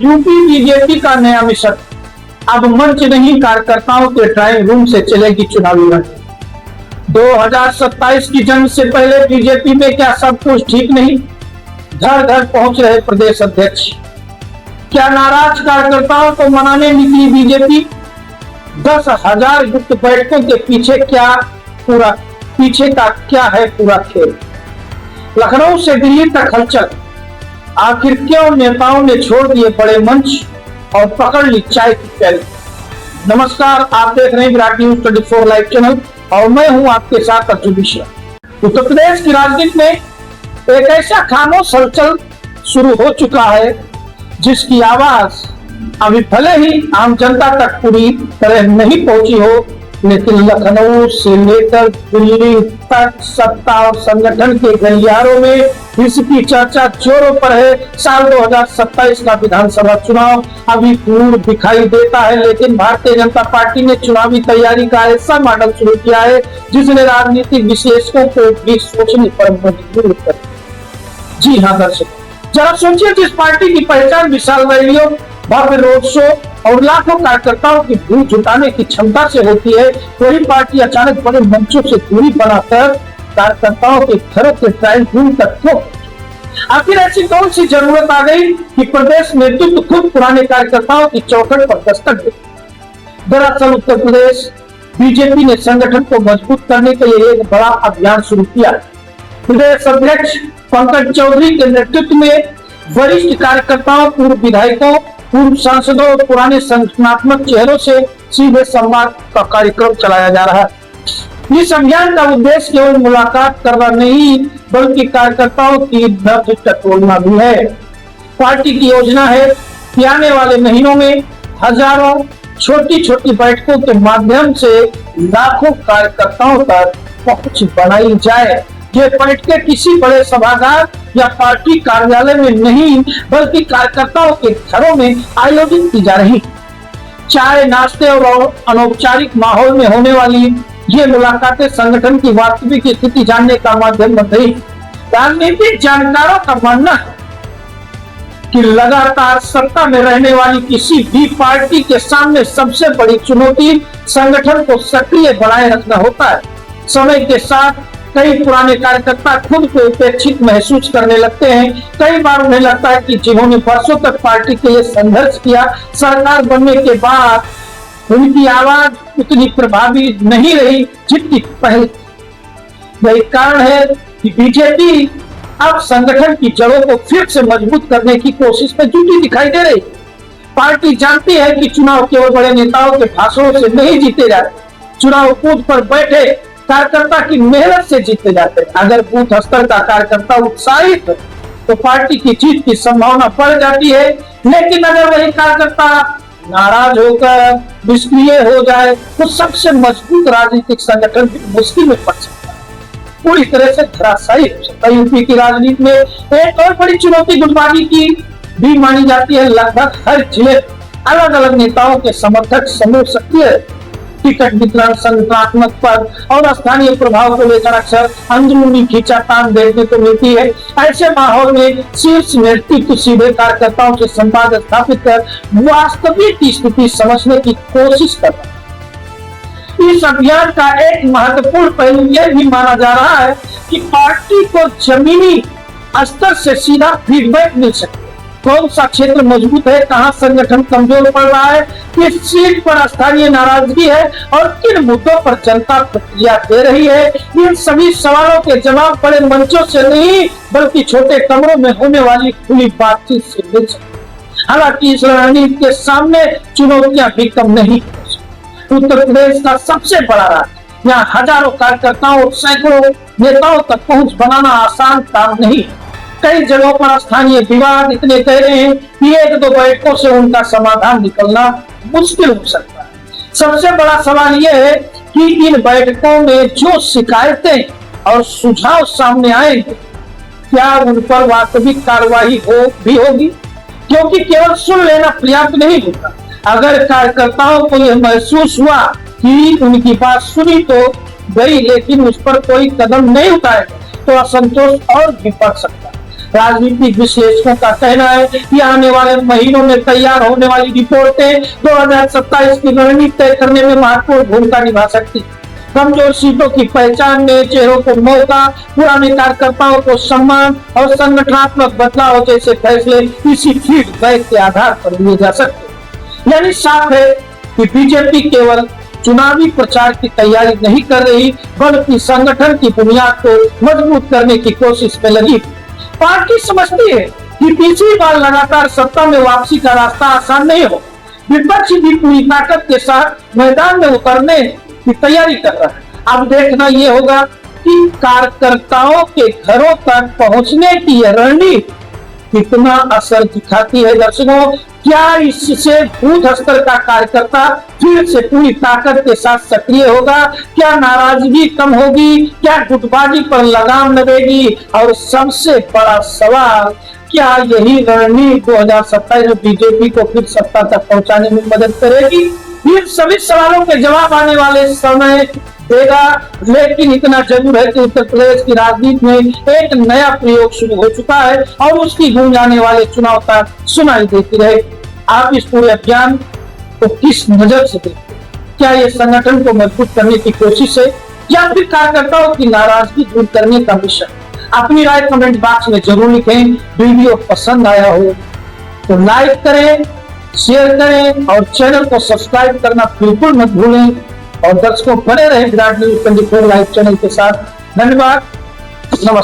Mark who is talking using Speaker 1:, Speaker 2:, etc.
Speaker 1: UP BJP का नया mission, अब मंच नहीं कार्यकर्ताओं के ड्राइंग रूम से चलेगी चुनावी लड़ाई। 2027 की जंग से पहले बीजेपी में क्या सब कुछ ठीक नहीं? घर घर पहुंच रहे प्रदेश अध्यक्ष। क्या नाराज कार्यकर्ताओं को मनाने निकली बीजेपी? 10,000 गुप्त बैठकों के पीछे का क्या है पूरा खेल? लखनऊ से दिल्ली तक हलचल, आखिर क्यों नेताओं ने छोड़ दिए बड़े मंच और पकड़ ली चाय की प्याली? नमस्कार, आप देख रहे हैं विराट न्यूज 24 लाइव चैनल और मैं हूं आपके साथ अर्जुन मिश्रा। उत्तर प्रदेश की राजनीति में एक ऐसा खामोश हलचल शुरू हो चुका है जिसकी आवाज अभी भले ही आम जनता तक पूरी तरह नहीं पहुंची हो, लेकिन लखनऊ से लेकर दिल्ली तक सत्ता और संगठन के गलियारों में इसकी चर्चा जोरों पर है। साल 2027 का विधानसभा चुनाव अभी दूर दिखाई देता है, लेकिन भारतीय जनता पार्टी ने चुनावी तैयारी का ऐसा मॉडल शुरू किया है जिसने राजनीतिक विश्लेषकों को भी सोचने पर मजबूर कर दिया। जी हाँ दर्शकों, जरा सोचिए, जिस पार्टी की पहचान विशाल रैलियों, भव्य रोड शो और लाखों कार्यकर्ताओं की भीड़ जुटाने की क्षमता से होती है, वही पार्टी अचानक बड़े मंचों से दूरी बनाकर कार्यकर्ताओं के घरों के ड्राइंग रूम तक क्यों? आखिर ऐसी कौन सी जरूरत आ गई कि प्रदेश नेतृत्व खुद पुराने कार्यकर्ताओं की चौखट पर दस्तक दे? दरअसल उत्तर प्रदेश बीजेपी ने संगठन को मजबूत करने के लिए एक बड़ा अभियान शुरू किया। प्रदेश अध्यक्ष पंकज चौधरी के नेतृत्व में वरिष्ठ कार्यकर्ताओं, पूर्व विधायकों, पूर्व सांसदों और पुराने संगठनात्मक चेहरों से सीधे संवाद का कार्यक्रम चलाया जा रहा है। इस अभियान का उद्देश्य केवल मुलाकात करना नहीं, बल्कि कार्यकर्ताओं की नब्ज टटोलना भी है। पार्टी की योजना है कि आने वाले महीनों में हजारों छोटी छोटी बैठकों के माध्यम से लाखों कार्यकर्ताओं तक पहुंच बनाई जाए। ये बैठकें किसी बड़े सभागार या पार्टी कार्यालय में नहीं, बल्कि कार्यकर्ताओं के घरों में आयोजित की जा रही। चाय, नाश्ते और अनौपचारिक माहौल में होने वाली ये मुलाकातें संगठन की वास्तविक स्थिति जानने का माध्यम बन रही। राजनीतिक जानकारों का मानना है कि लगातार सत्ता में रहने वाली किसी भी पार्टी के सामने सबसे बड़ी चुनौती संगठन को सक्रिय बनाए रखना होता है। समय के साथ कई पुराने कार्यकर्ता खुद को उपेक्षित महसूस करने लगते हैं। कई बार उन्हें लगता है कि जिन्होंने वर्षों तक पार्टी के लिए संघर्ष किया, सरकार बनने के बाद उनकी आवाज उतनी प्रभावी नहीं रही जितनी पहले। यही कारण है कि बीजेपी अब संगठन की जड़ों को फिर से मजबूत करने की कोशिश में जुटी दिखाई दे रही। पार्टी जानती है कि चुनाव केवल बड़े नेताओं के भाषणों से नहीं जीते जाते, चुनाव कूद पर बैठे कार्यकर्ता की मेहनत से जीते जाते हैं। अगर बूथ स्तर का कार्यकर्ता उत्साहित है तो पार्टी की जीत की संभावना बढ़ जाती है, लेकिन अगर वही कार्यकर्ता नाराज होकर निष्क्रिय हो जाए तो सबसे मजबूत राजनीतिक संगठन भी मुश्किल में पड़ सकता है, पूरी तरह से धराशायी हो सकता है। यूपी की राजनीति में एक और बड़ी चुनौती गुटबाजी की भी मानी जाती है। लगभग हर जिले अलग अलग नेताओं के समर्थक समूह सक्रिय है। टिकट वितरण, संगठनात्मक पद और स्थानीय प्रभाव को लेकर अक्सर अंदरूनी खींचातान देखने को मिलती है। ऐसे माहौल में शीर्ष नेतृत्व सीधे कार्यकर्ताओं से संवाद स्थापित कर वास्तविक स्थिति समझने की कोशिश करता है। इस अभियान का एक महत्वपूर्ण पहलू यह भी माना जा रहा है कि पार्टी को जमीनी स्तर से सीधा फीडबैक मिल सके। कौन सा क्षेत्र मजबूत है, कहां संगठन कमजोर पड़ रहा है, किस सीट पर स्थानीय नाराजगी है और किन मुद्दों पर जनता प्रतिक्रिया दे रही है। इन सभी सवालों के जवाब बड़े मंचों से नहीं, बल्कि छोटे कमरों में होने वाली खुली बातचीत से मिल सकते। हालांकि इस रणनीति के सामने चुनौतियां भी कम नहीं। उत्तर प्रदेश का सबसे बड़ा राज्य, यहाँ हजारों कार्यकर्ताओं और सैकड़ों नेताओं तक पहुंच बनाना आसान काम नहीं। कई जगहों पर स्थानीय विवाद इतने गहरे हैं कि एक दो बैठकों से उनका समाधान निकलना मुश्किल हो सकता है। सबसे बड़ा सवाल यह है कि इन बैठकों में जो शिकायतें और सुझाव सामने आएंगे, क्या उन पर वास्तविक कार्रवाई होगी? क्योंकि केवल सुन लेना पर्याप्त नहीं होता। अगर कार्यकर्ताओं को यह महसूस हुआ कि उनकी बात सुनी तो गई, लेकिन उस पर कोई कदम नहीं उठाएगा, तो असंतोष और भी बढ़ सकता है। राजनीतिक विश्लेषकों का कहना है कि आने वाले महीनों में तैयार होने वाली रिपोर्टें 2027 की रणनीति तय करने में महत्वपूर्ण भूमिका निभा सकती है। कमजोर सीटों की पहचान, नए चेहरों को मौका, पुराने कार्यकर्ताओं को सम्मान और संगठनात्मक बदलाव जैसे फैसले इसी फीडबैक के आधार पर लिए जा सकते। यानी साफ है कि बीजेपी केवल चुनावी प्रचार की तैयारी नहीं कर रही, बल्कि संगठन की बुनियाद को मजबूत करने की कोशिश में लगी। पार्टी समझती है कि तीसरी बार लगातार सत्ता में वापसी का रास्ता आसान नहीं हो। विपक्ष भी पूरी ताकत के साथ मैदान में उतरने की तैयारी कर रहा है। अब देखना यह होगा कि कार्यकर्ताओं के घरों तक पहुंचने की यह रणनीति कितना असर दिखाती है। दर्शकों, क्या इससे बूथ स्तर का कार्यकर्ता फिर से पूरी ताकत के साथ सक्रिय होगा? क्या नाराजगी कम होगी? क्या गुटबाजी पर लगाम लगेगी? और सबसे बड़ा सवाल, क्या यही रणनीति 2027 में बीजेपी को फिर सत्ता तक पहुंचाने में मदद करेगी? इन सभी सवालों के जवाब आने वाले समय देगा। लेकिन इतना जरूर है कि उत्तर प्रदेश की राजनीति में एक नया प्रयोग शुरू हो चुका है और उसकी गूंज आने वाले चुनाव तक सुनाई देती रहे। आप इस पूरे अभियान को किस नजर से देखते हैं? क्या ये संगठन को मजबूत करने की कोशिश है या फिर कार्यकर्ताओं की नाराजगी दूर करने का मिशन? अपनी राय कमेंट बॉक्स में जरूर लिखें। वीडियो पसंद आया हो तो लाइक करें, शेयर करें और चैनल को सब्सक्राइब करना बिल्कुल मत भूलें। और दर्शकों, बने रहे विराट न्यूज 24 लाइव चैनल के साथ। धन्यवाद, नमस्कार।